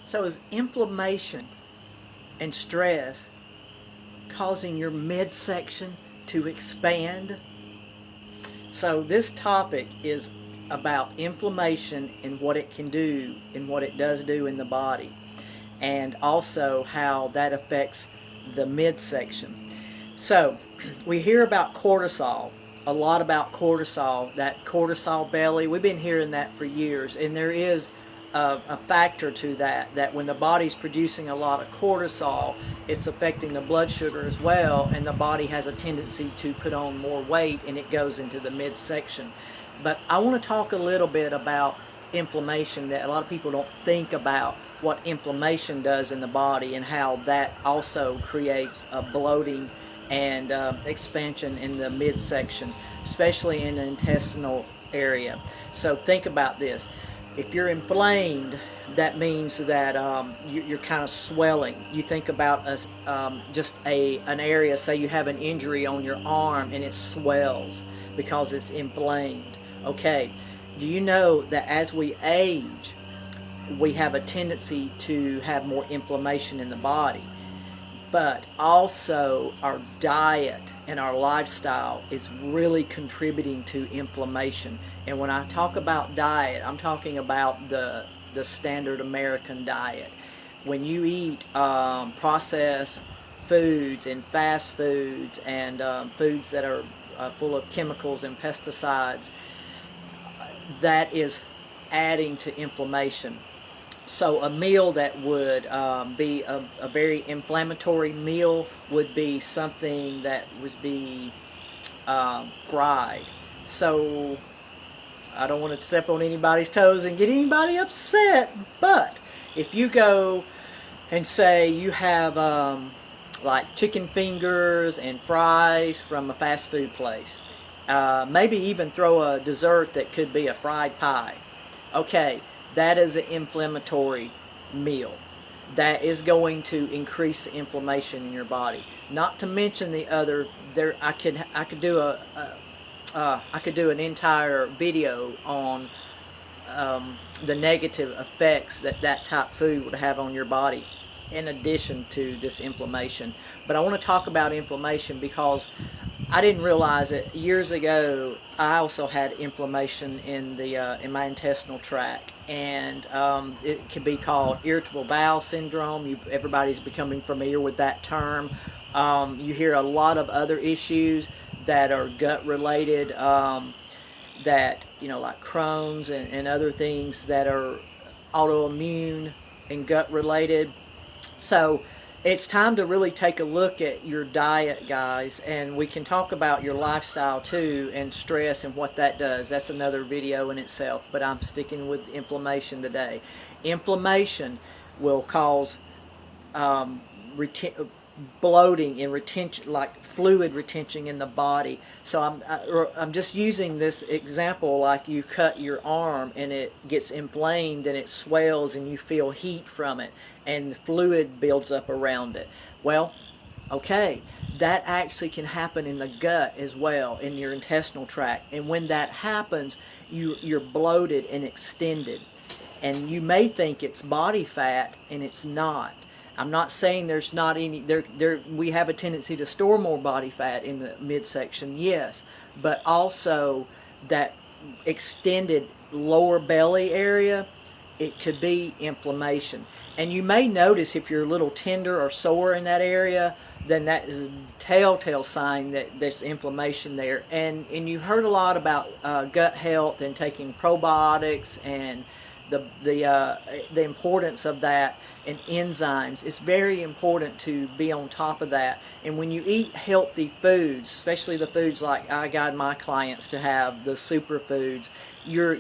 So is inflammation and stress causing your midsection to expand? So this topic is about inflammation and what it can do and what it does do in the body, and also how that affects the midsection. So we hear about cortisol, a lot about cortisol, that cortisol belly. We've been hearing that for years, and there is a factor to that, that when the body's producing a lot of cortisol, it's affecting the blood sugar as well, and the body has a tendency to put on more weight, and it goes into the midsection. But I want to talk a little bit about inflammation, that a lot of people don't think about what inflammation does in the body and how that also creates a bloating and expansion in the midsection, especially in the intestinal area. So think about this. If you're inflamed, that means that you're kind of swelling. You think about just an area, say you have an injury on your arm and it swells because it's inflamed. Okay, do you know that as we age, we have a tendency to have more inflammation in the body? But also our diet and our lifestyle is really contributing to inflammation. And when I talk about diet, I'm talking about the standard American diet. When you eat processed foods and fast foods and foods that are full of chemicals and pesticides, that is adding to inflammation. So a meal that would be a very inflammatory meal would be something that would be fried. So I don't want to step on anybody's toes and get anybody upset, but if you go and say you have like chicken fingers and fries from a fast food place, maybe even throw a dessert that could be a fried pie. Okay, that is an inflammatory meal. That is going to increase the inflammation in your body. Not to mention the other. I could do an entire video on the negative effects that type of food would have on your body, in addition to this inflammation. But I want to talk about inflammation because I didn't realize it years ago. I also had inflammation in in my intestinal tract, and it can be called irritable bowel syndrome. Everybody's becoming familiar with that term. You hear a lot of other issues that are gut related, that like Crohn's and other things that are autoimmune and gut related. So it's time to really take a look at your diet, guys, and we can talk about your lifestyle too, and stress and what that does. That's another video in itself, but I'm sticking with inflammation today. Inflammation will cause bloating and retention, like fluid retention in the body. So I'm just using this example, like you cut your arm and it gets inflamed and it swells and you feel heat from it and the fluid builds up around it. Well, okay, that actually can happen in the gut as well, in your intestinal tract. And when that happens, you're bloated and extended. And you may think it's body fat, and it's not. I'm not saying there's not any, we have a tendency to store more body fat in the midsection, yes, but also that extended lower belly area, it could be inflammation. And you may notice if you're a little tender or sore in that area, then that is a telltale sign that there's inflammation there. And you heard a lot about gut health and taking probiotics and the importance of that, and enzymes. It's very important to be on top of that. And when you eat healthy foods, especially the foods like I guide my clients to have, the superfoods, you're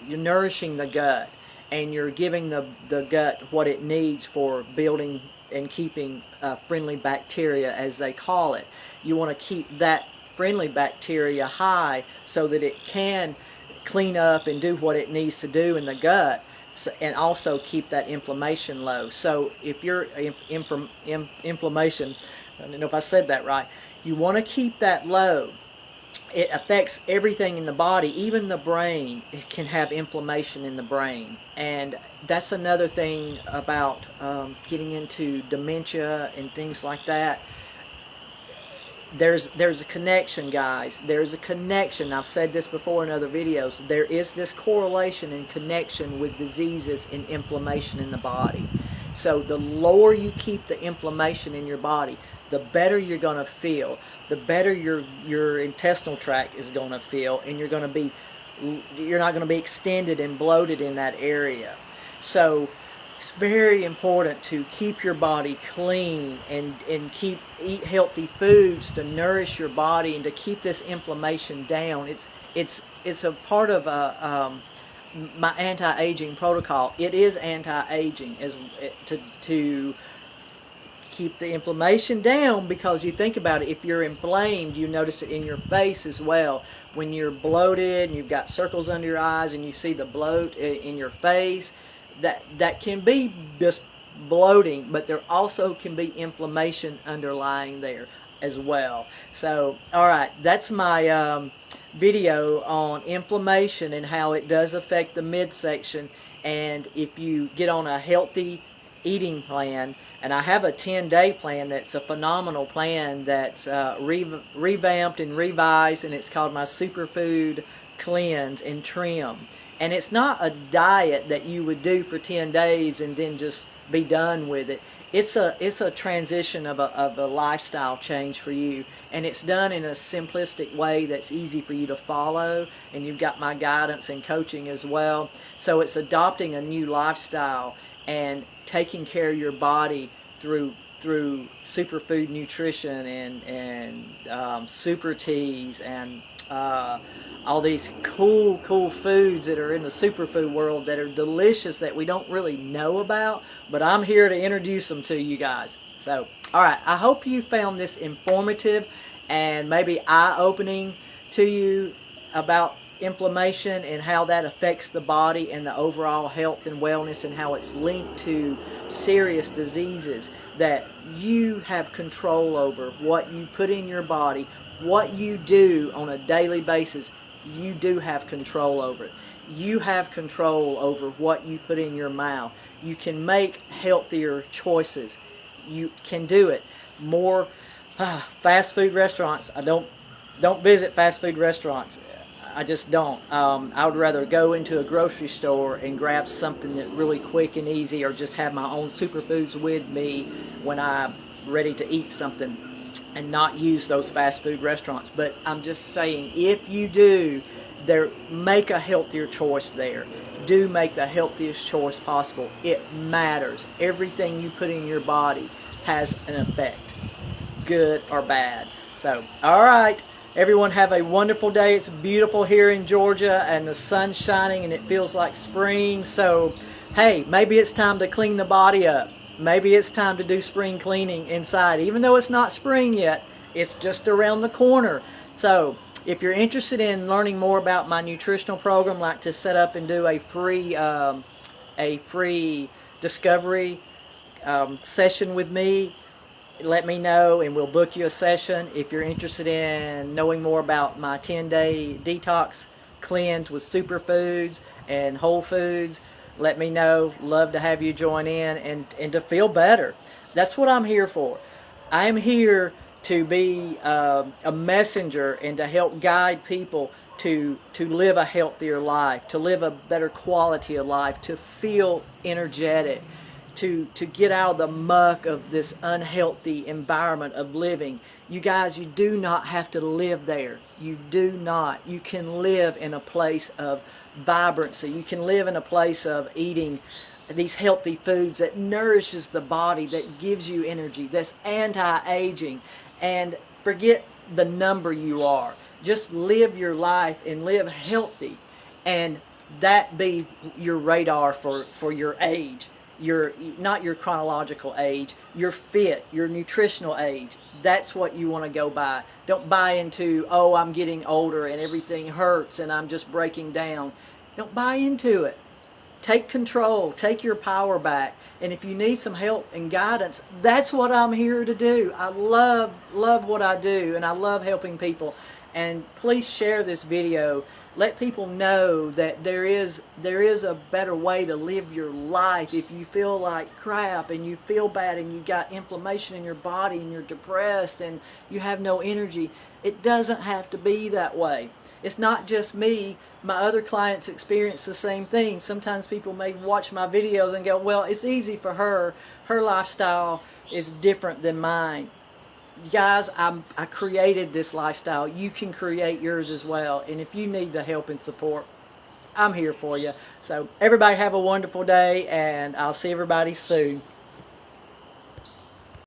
nourishing the gut, and you're giving the gut what it needs for building and keeping friendly bacteria, as they call it. You want to keep that friendly bacteria high so that it can clean up and do what it needs to do in the gut, and also keep that inflammation low. So if you're inflammation, I don't know if I said that right, you want to keep that low. it affects everything in the body, even the brain. It can have inflammation in the brain, and that's another thing about getting into dementia and things like that. There's a connection, guys. There's a connection. I've said this before in other videos. There is this correlation and connection with diseases and inflammation in the body. So the lower you keep the inflammation in your body, the better you're going to feel, the better your intestinal tract is going to feel, and you're not going to be extended and bloated in that area. So it's very important to keep your body clean and eat healthy foods to nourish your body and to keep this inflammation down. It's a part of my anti-aging protocol. It is anti-aging to keep the inflammation down, because you think about it, if you're inflamed, you notice it in your face as well. When you're bloated and you've got circles under your eyes and you see the bloat in your face, that can be just bloating, but there also can be inflammation underlying there as well. So, all right, that's my video on inflammation and how it does affect the midsection. And if you get on a healthy eating plan, and I have a 10-day plan that's a phenomenal plan that's revamped and revised, and it's called my Superfood Cleanse and Trim. And it's not a diet that you would do for 10 days and then just be done with it. It's a transition of a lifestyle change for you, and it's done in a simplistic way that's easy for you to follow, and you've got my guidance and coaching as well. So it's adopting a new lifestyle and taking care of your body through superfood nutrition and super teas and all these cool foods that are in the superfood world that are delicious that we don't really know about, but I'm here to introduce them to you guys. So, all right, I hope you found this informative and maybe eye-opening to you about inflammation and how that affects the body and the overall health and wellness, and how it's linked to serious diseases that you have control over. What you put in your body, what you do on a daily basis, you do have control over it. You have control over what you put in your mouth. You can make healthier choices. You can do it. More fast food restaurants. I don't visit fast food restaurants. I just don't. I would rather go into a grocery store and grab something that's really quick and easy, or just have my own superfoods with me when I'm ready to eat something, and not use those fast food restaurants. But I'm just saying, if you do, make a healthier choice there. Do make the healthiest choice possible. It matters. Everything you put in your body has an effect, good or bad. So, all right. Everyone have a wonderful day. It's beautiful here in Georgia, and the sun's shining, and it feels like spring. So, hey, maybe it's time to clean the body up. Maybe it's time to do spring cleaning inside. Even though it's not spring yet, it's just around the corner. So, if you're interested in learning more about my nutritional program, like to set up and do a free discovery session with me, let me know and we'll book you a session. If you're interested in knowing more about my 10-day detox cleanse with superfoods and whole foods, let me know. Love to have you join in and to feel better. That's what I'm here for. I'm here to be a messenger and to help guide people to live a healthier life, to live a better quality of life, to feel energetic, to get out of the muck of this unhealthy environment of living. You guys, you do not have to live there. You do not. You can live in a place of vibrancy. You can live in a place of eating these healthy foods that nourishes the body, that gives you energy, that's anti-aging. And forget the number you are. Just live your life and live healthy, and that be your radar for your age. Not your chronological age, your fit, your nutritional age. That's what you want to go by. Don't buy into, oh, I'm getting older and everything hurts and I'm just breaking down. Don't buy into it. Take control. Take your power back. And if you need some help and guidance, that's what I'm here to do. I love what I do, and I love helping people. And please share this video. Let people know that there is a better way to live your life. If you feel like crap and you feel bad and you got inflammation in your body and you're depressed and you have no energy, it doesn't have to be that way. It's not just me. My other clients experience the same thing. Sometimes people may watch my videos and go, well, it's easy for her. Her lifestyle is different than mine. Guys, I created this lifestyle. You can create yours as well. And if you need the help and support, I'm here for you. So everybody have a wonderful day, and I'll see everybody soon.